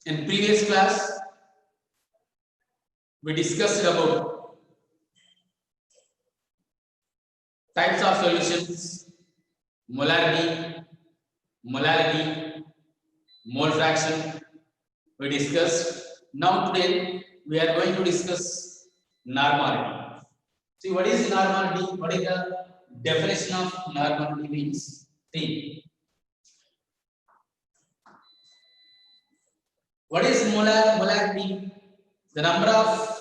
In previous class, we discussed about types of solutions, molarity, mole fraction. We discussed. Now today we are going to discuss normality. See, what is normality? What is the definition of normality means? See, what is molarity? The number of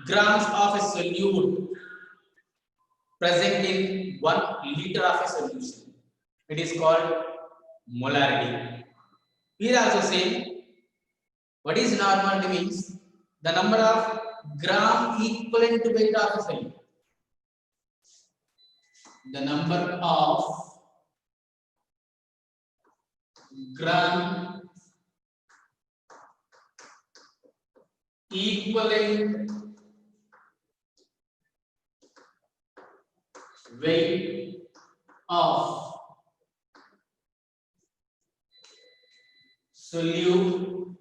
grams of a solute present in 1 liter of a solution. It is called molarity. Here also same. What is normality means? The number of gram equivalent to weight of a solute. The number of gram equivalent weight of solute,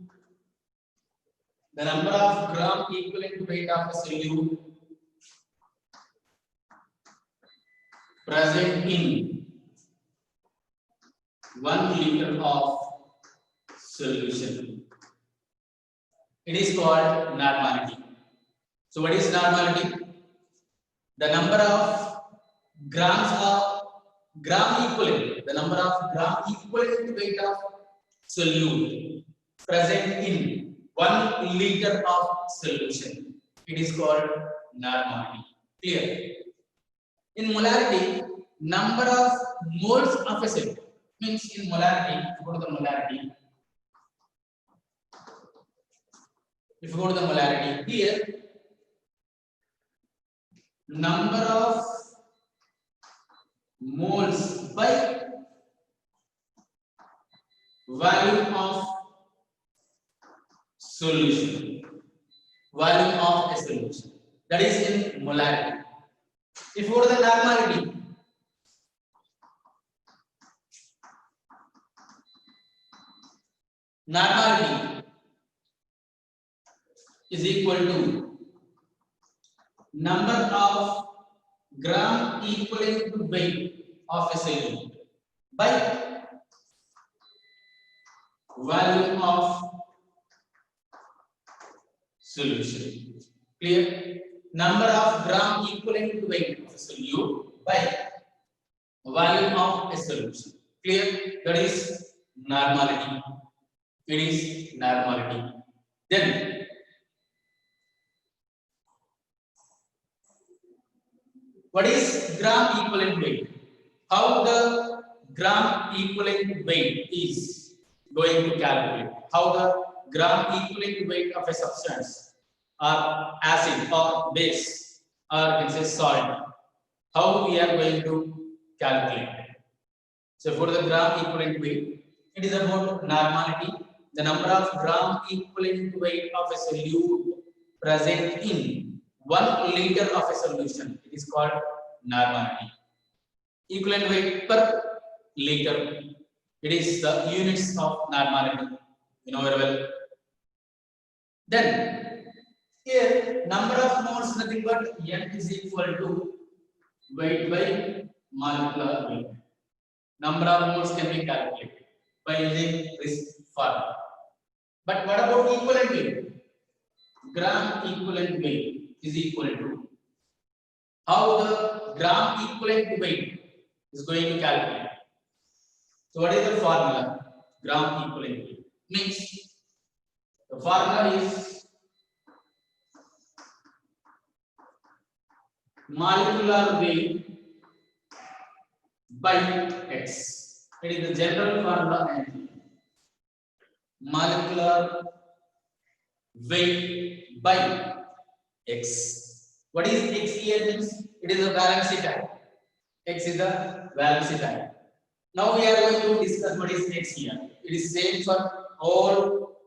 the number of gram equivalent to weight of a solute present in 1 liter of solution. It is called normality. So what is normality? The number of gram equivalent, the number of gram equivalent to weight of solute present in 1 liter of solution. It is called normality. Clear? In molarity, number of moles of a solute means in molarity. If you go to the molarity, here number of moles by volume of solution, volume of a solution, that is in molarity. If you go to the normality, is equal to number of gram equivalent to weight of a solute by volume of solution. Clear? Number of gram equivalent to weight of a solute by volume of a solution. Clear? That is normality. It is normality. Then what is gram equivalent weight? How the gram equivalent weight is going to calculate? How the gram equivalent weight of a substance or acid or base or it's a salt, how we are going to calculate? So for the gram equivalent weight, it is about normality, the number of gram equivalent weight of a solute present in 1 liter of a solution. It is called normality. Equivalent weight per liter. It is the units of normality. You know very well. Then here number of moles nothing but N is equal to weight by molecular weight. Number of moles can be calculated by using this formula. But what about equivalent weight? Gram equivalent weight is equal to how the gram equivalent weight is going to calculate. So what is the formula? Gram equivalent weight means the formula is molecular weight by X. It is the general formula and molecular weight by X. What is X here means? It is a valency type. X is the valency type. Now we are going to discuss what is X here. It is same for all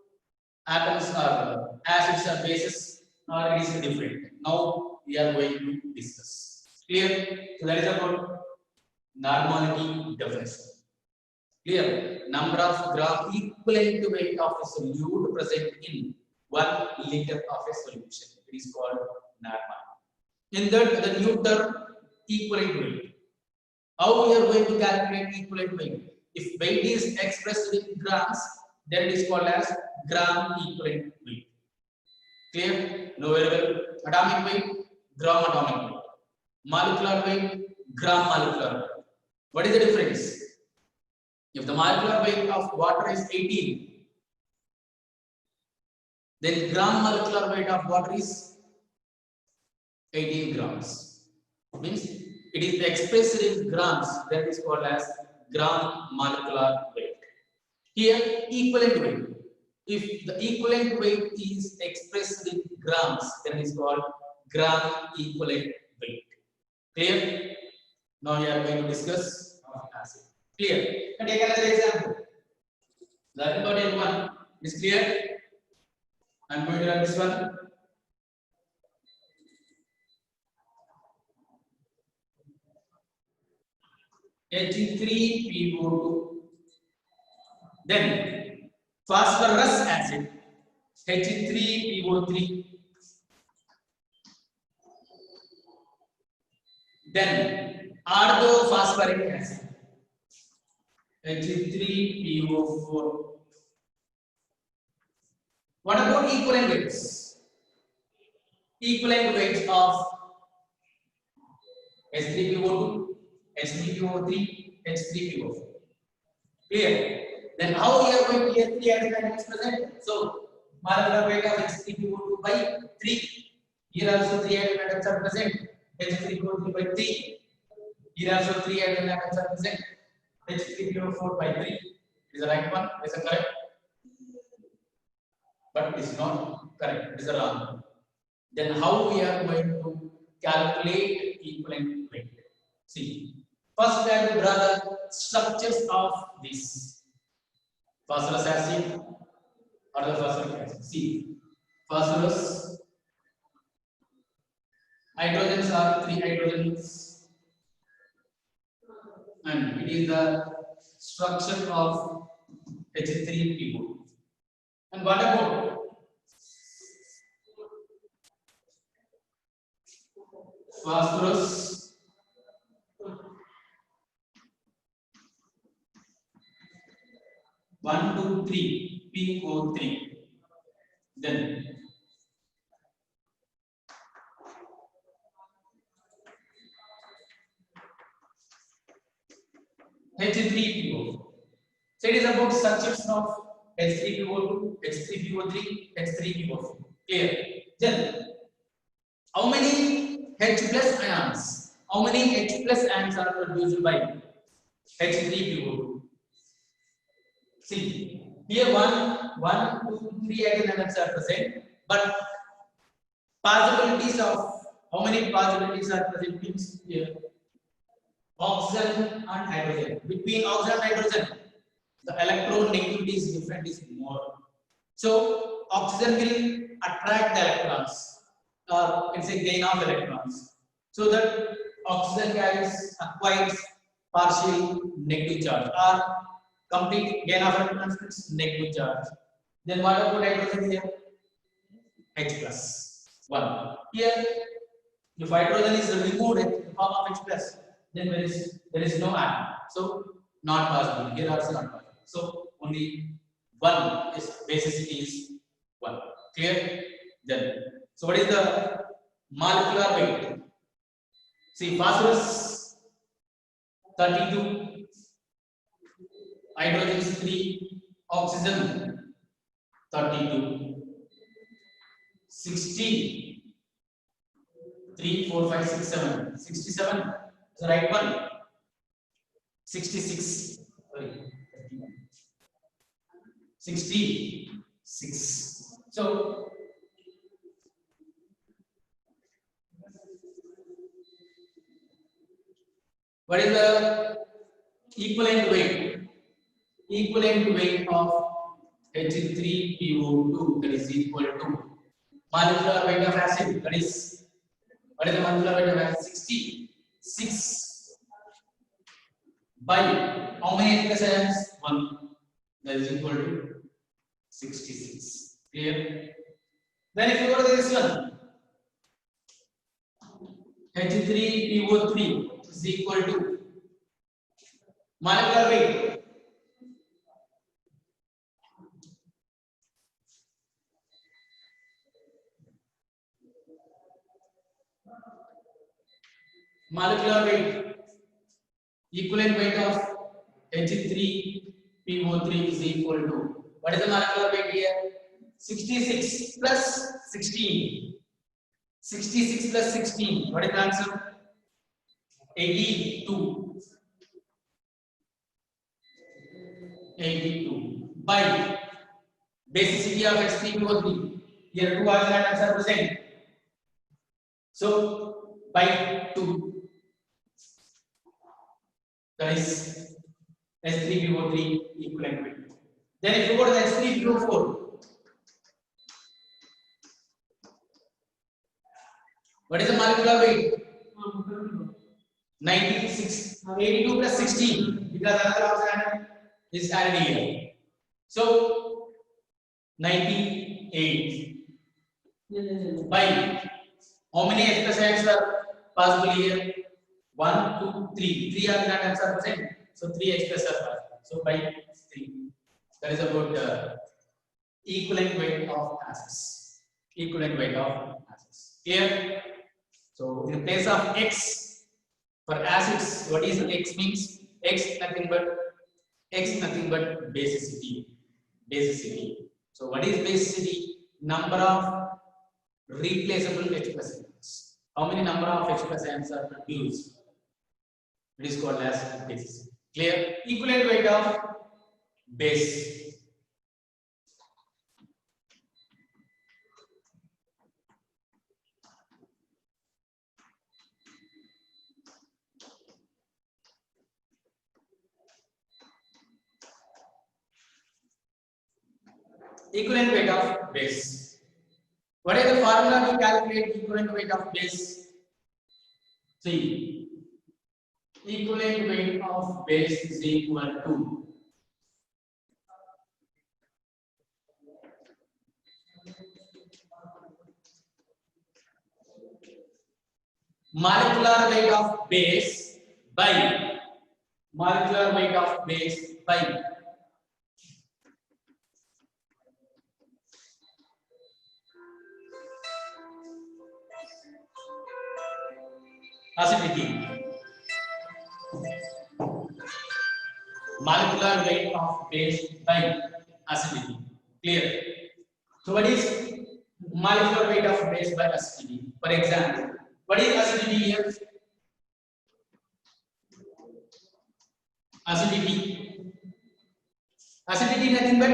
atoms or acids or bases, or it is different. Now we are going to discuss. Clear? So that is about normality definition. Clear? Number of gram equivalent weight of a solute present in 1 liter of a solution. It is called normal. In that, the new term equivalent weight. How we are going to calculate equivalent weight? If weight is expressed in grams, then it is called as gram equivalent weight. Clear? No, very well. Atomic weight, gram atomic weight. Molecular weight, gram molecular weight. What is the difference? If the molecular weight of water is 18, then gram molecular weight of water is 18 grams. Means it is expressed in grams, that is called as gram molecular weight. Here, equivalent weight. If the equivalent weight is expressed in grams, then it is called gram equivalent weight. Clear? Now we are going to discuss acid. Clear? And take another example. The important one is clear. I'm going to run this one. H3PO2. Then phosphorus acid, H3PO3. Then orthophosphoric acid, H3PO4. What about equivalent weights? Equivalent weights of H3PO2, H3PO3, H3PO4. Clear? Then how we are going to get 3 atoms present? So molecular weight of H3PO2 by 3. Here also 3 atoms are present. H3PO3 by 3. Here also 3 atoms are present. H3PO4 by 3. Is the right one? Is it correct? But it is not correct. It is the wrong one. Then how we are going to calculate equivalent weight? See, first we have to draw the structures of this phosphorus acid or the phosphoric acid. See, phosphorus, hydrogens are 3 hydrogens, and it is the structure of H3PO. And what about phosphorus, one, two, three, PO3. Then H3PO. So it is about structures of H3PO2, H3PO3, H3PO4. Clear? Then how many H plus ions? How many H plus ions are produced by H3PO2? See, here 1, 2, 3 atoms are present, but possibilities of how many possibilities are present means here oxygen and hydrogen. Between oxygen and hydrogen, the electron negativity is different, is more. So oxygen will attract the electrons, or it's a gain of electrons. So that oxygen acquires partial negative charge, or complete gain of electrons means negative charge. Then what about hydrogen here? H plus 1. Here, if hydrogen is removed in the form of H plus, then there is no atom. So not possible. Here also not possible. So only 1 is basis is 1. Clear? Then so what is the molecular weight? See, phosphorus 32, hydrogen 3, oxygen 32, 60, 3, 4, 5, 6, 7, 67 is the right one. 66, sorry, 66. So what is the equivalent weight? Equivalent weight of H3PO2, that is equal to molecular weight of acid, that is, what is the molecular weight of acid? 66 by How many H plus ions? 1. That is equal to 66. Clear? Then if you go to this one, H3PO3 is equal to molecular weight. Molecular weight, equivalent weight of H3PO3 is equal to, what is the molecular weight here? 66 plus 16. 66 plus 16, what is the answer? 82. 82 by basicity of H3PO3. Here 2 oxygen atoms are present. So by 2. That is H3PO3 equivalent weight. Then if you go to the H3PO4, what is the molecular weight? 96, 82 plus 16, because another oxygen is added here. So 98 by how many H plus ions are possible here? 1, 2, 3. 3 oxygen atoms are present. So 3 H plus are possible. So by 3. That is about equivalent weight of acids. Equivalent weight of acids. Here. So in place of X for acids, what is X means? X nothing but basicity. Basicity. So what is basicity? Number of replaceable H plus ions. How many number of H plus ions are produced? It is called as basicity. Clear? Equivalent weight of base. Equivalent weight of base. What is the formula to calculate equivalent weight of base? See, equivalent weight of base is equal to molecular weight of base by molecular weight of base by acidity. Molecular weight of base by acidity. Clear? So what is molecular weight of base by acidity? For example, what is acidity here? Acidity. Acidity nothing but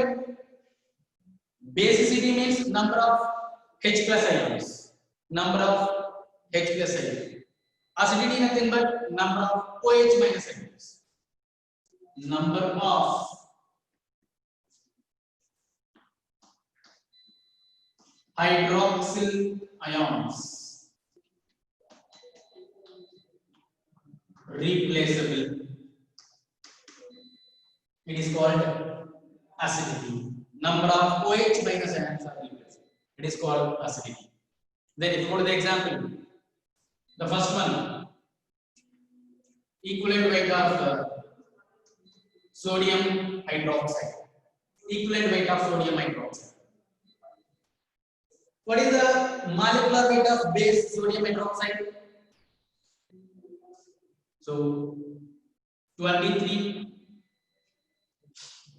basicity means number of H plus ions. Number of H plus ions. Acidity nothing but number of OH minus ions. Number of hydroxyl ions replaceable. It is called acidity. Number of OH minus ions are replaceable. It is called acidity. Then if you go to the example, the first one, equivalent weight of sodium hydroxide. Equivalent weight of sodium hydroxide. What is the molecular weight of base sodium hydroxide? So 23,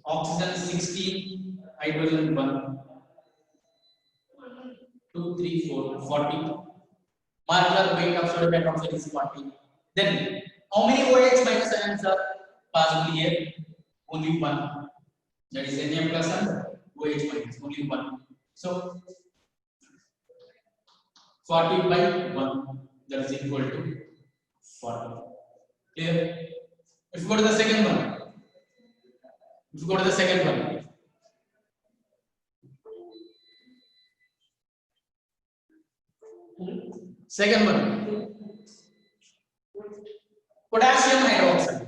oxygen 16, hydrogen 1, 2, 3, 4, 40. Molecular weight of sodium hydroxide is 40. Then how many OH minus ions are possible here? Only one. That is Na plus and OH minus. Only one. So 40 by 1. That is equal to 40. Clear? If you go to the second one. If you go to the second one. Second one. Potassium hydroxide.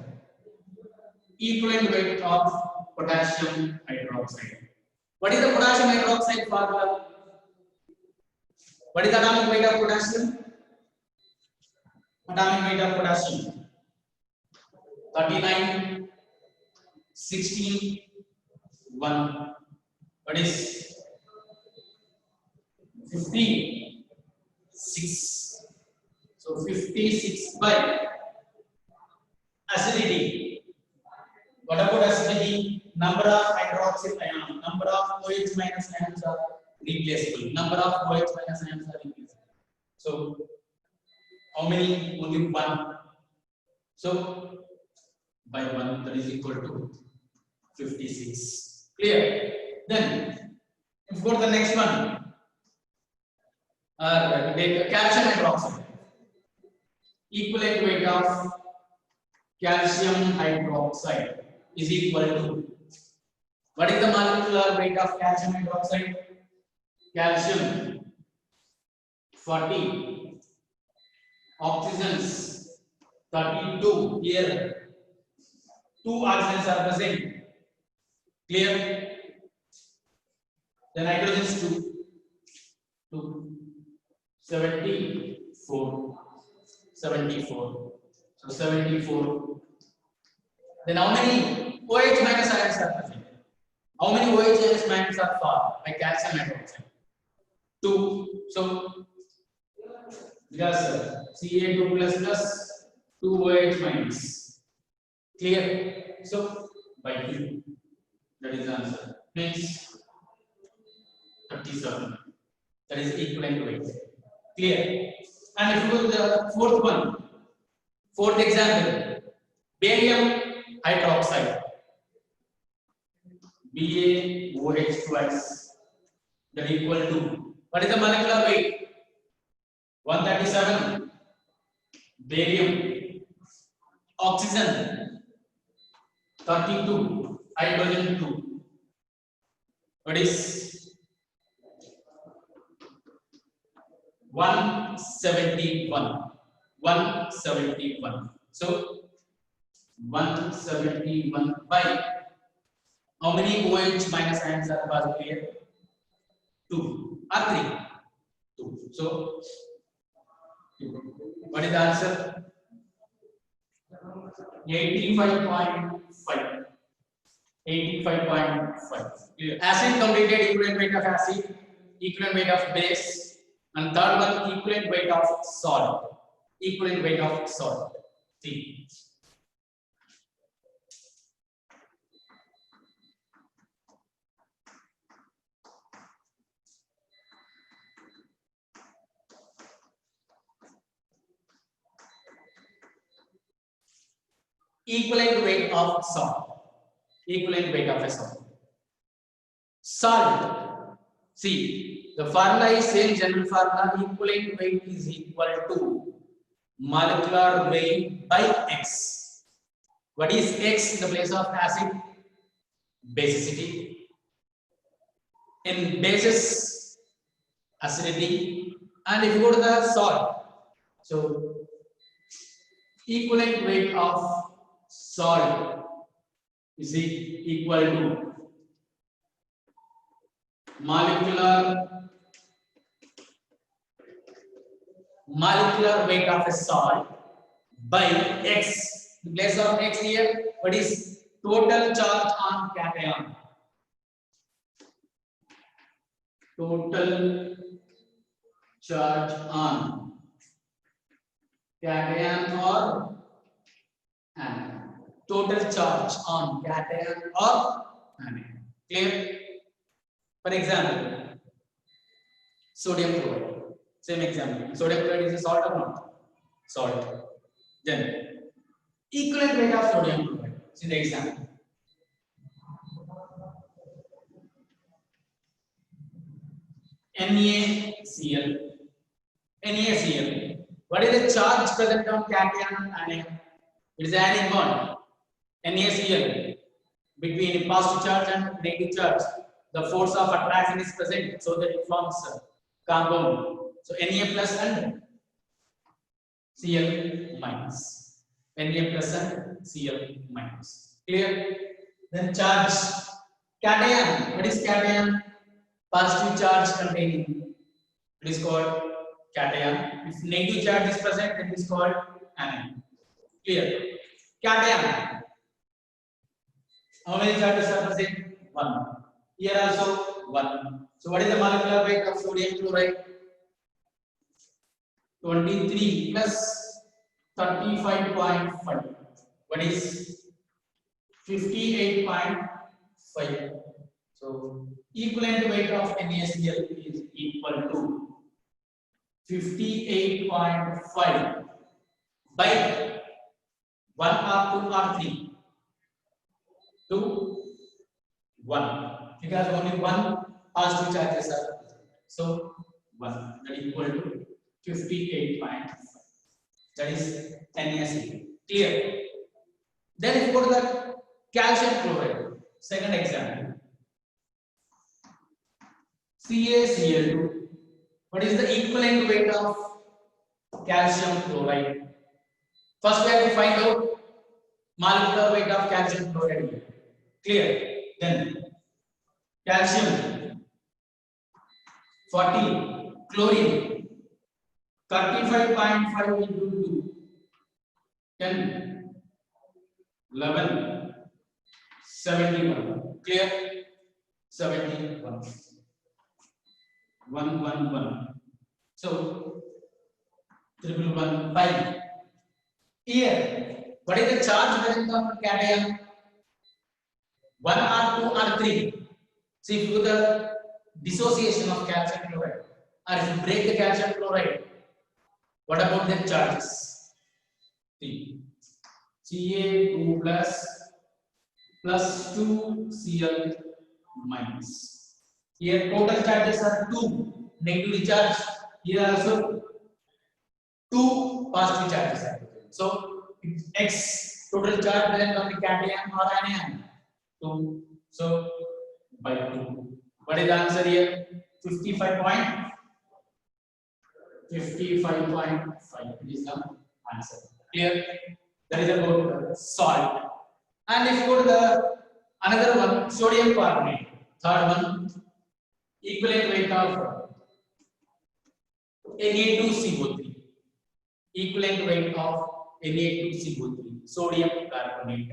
equivalent weight of potassium hydroxide. What is the potassium hydroxide formula? What is the atomic weight of potassium? Atomic weight of potassium 39, 16, 1. What is 56? So 56 by acidity. What about acidity? Number of hydroxyl ion, number of OH minus ions are replaceable. Number of OH minus ions are replaceable. So how many? Only one. So by 1, that is equal to 56. Clear? Then let's go to the next one. Take calcium hydroxide. Equivalent weight of calcium hydroxide is equal to, what is the molecular weight of calcium hydroxide? Calcium 40, oxygens 32. Here 2 oxygens are present. Clear? The nitrogens 2, 74. So 74. Then how many OH minus ions are present? How many OH minus are formed by calcium hydroxide? 2. So because Ca2 plus 2 OH minus. Clear? So by 2. That is the answer. Means 37. That is equivalent weight. Clear? And if you go to the fourth one, fourth example, barium hydroxide, BaOH twice, that is equal to, what is the molecular weight? 137. Barium, oxygen 32, hydrogen 2. What is 171? 171. So 171 by how many OH minus ions are possible here? 2 or 3? 2. So what is the answer? 85.5. 85.5. Acid completed equivalent weight of acid, equivalent weight of base, and third one equivalent weight of salt. Equivalent weight of salt. See. Equivalent weight of salt. Equivalent weight of a salt. Salt. See, the formula is same general formula. Equivalent weight is equal to molecular weight by X. What is X in the place of acid? Basicity. In bases, acidity. And if you go to the salt, so equivalent weight of salt is equal to molecular weight of a salt by X. In place of X here, what is total charge on cation? Total charge on cation or anion. Total charge on cation or anion. Clear? For example, sodium chloride. Same example. Sodium chloride is a salt or not? Salt. Then equivalent weight of sodium chloride. See the example. NaCl. NaCl. What is the charge present on cation and anion? It is anion bond. NaCl. Between positive charge and negative charge, the force of attraction is present, so that it forms a compound. So Na plus and Cl minus. Na plus and Cl minus. Clear? Then charge. Cation. What is cation? Positive charge containing. It is called cation. If negative charge is present, then it is called anion. Clear? Cation. How many charges are present? 1. Here also 1. So what is the molecular weight of sodium chloride? 23 plus 35.5. What is 58.5? So equivalent weight of NaCl is equal to 58.5 by 1 or 2 or 3. 2, 1. Because only one positive charges are present. So 1, that is equal to 58.5. That is NaCl. Clear? Then if you go to the calcium chloride, second example. CaCl2. What is the equivalent weight of calcium chloride? First we have to find out molecular weight of calcium chloride. Clear? Then calcium 40, chlorine 35.5 into 2, 10, 11, 71. Clear? 71. 111. So 115. Here, what is the charge present on cation? 1 or 2 or 3. See, if you do the dissociation of calcium chloride, or if you break the calcium chloride, what about the charges? See, Ca2 plus 2Cl minus. Here total charges are 2 negative charge. Here also 2 positive charges are present. So X total charge present on the cation or anion 2. So by 2. What is the answer here? 55.5 is the answer. Clear? That is about salt. And if you go to the another one, sodium carbonate, third one, equivalent weight of Na2CO3. Equivalent weight of Na2CO3, sodium carbonate.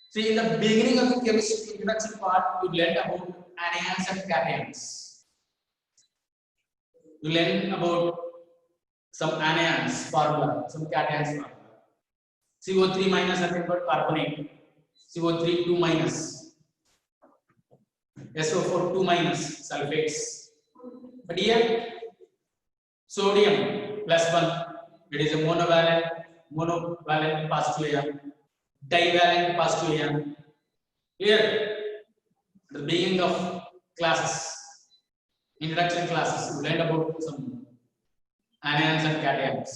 See, in the beginning of the chemistry introduction part, you learned about anions and cations. You learned about some anions formula, some cations formula. CO3 minus nothing but carbonate. CO3 2 minus. SO4 2 minus sulfates. But here, sodium plus 1. It is a monovalent positive ion. Divalent positive ion. Here, at the beginning of classes, introduction classes, you learned about some anions and cations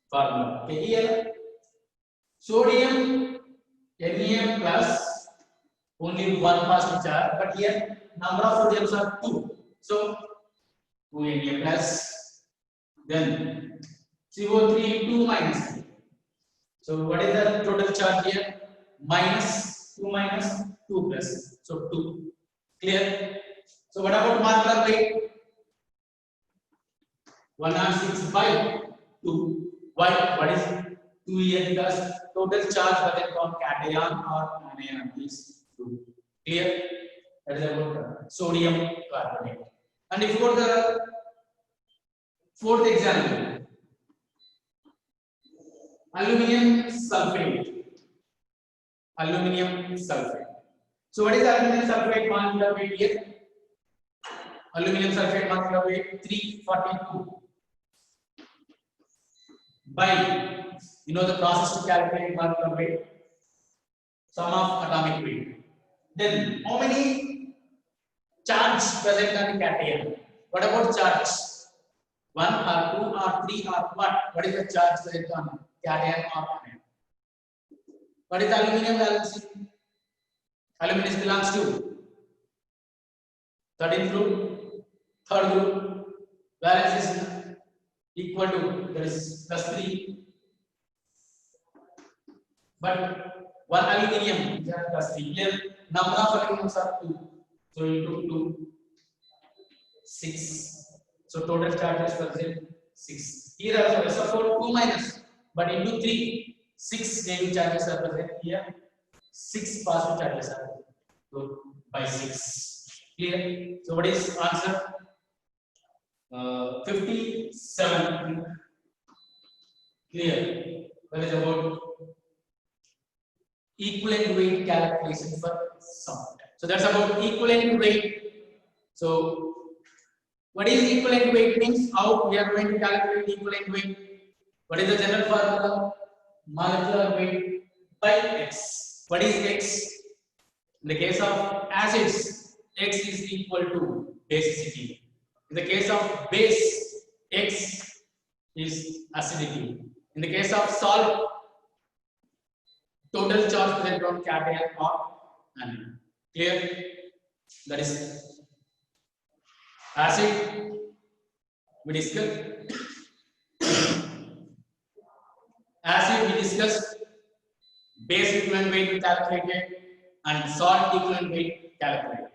formula. Okay, here, sodium Na plus only one positive charge, but here number of sodiums are 2. So 2 Na plus, then CO3 2 minus 3. So what is the total charge here? Minus 2 minus 2 plus. So 2. Clear? So what about molecular weight? 106 by 2. Why? What is 2 here? Because total charge present on cation or anion is 2. Clear? That is about sodium carbonate. And if you go to the fourth example, aluminum sulfate. Aluminum sulfate. So what is aluminum sulfate molecular weight here? Aluminum sulfate molecular weight 342 by, you know the process to calculate molecular weight, sum of atomic weight. Then how many charge present on the cation? What about charge? 1 or 2 or 3 or what? What is the charge present on cation or anion? What is the aluminum valency? Aluminum belongs to 13th group, 3rd group. Valence is equal to, that is plus 3. But 1 aluminium plus 3. Here number of aluminiums are 2. So into 2, 6. So total charges per cell 6. Here also SO4 2 minus, but into 3, 6 negative charges are present. Here 6 positive charges are present. So by 6. Clear? So what is answer? 57. Clear? That is about equivalent weight calculation for sound. So that's about equivalent weight. So what is equivalent weight means? How we are going to calculate equivalent weight? What is the general formula? Molecular weight by X. What is X? In the case of acids, X is equal to basicity. In the case of base, X is acidity. In the case of salt, total charge present on cation or anion. Clear? That is acid. We discussed. Acid we discussed. Base equivalent weight we calculated, and salt equivalent weight calculated.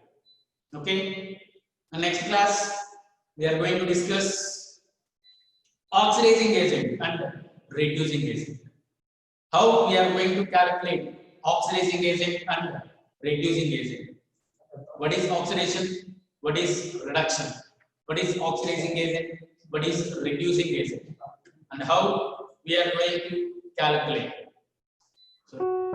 Okay. The next class we are going to discuss oxidizing agent and reducing agent. How we are going to calculate oxidizing agent and reducing agent. What is oxidation? What is reduction? What is oxidizing agent? What is reducing agent? And how we are going to calculate. So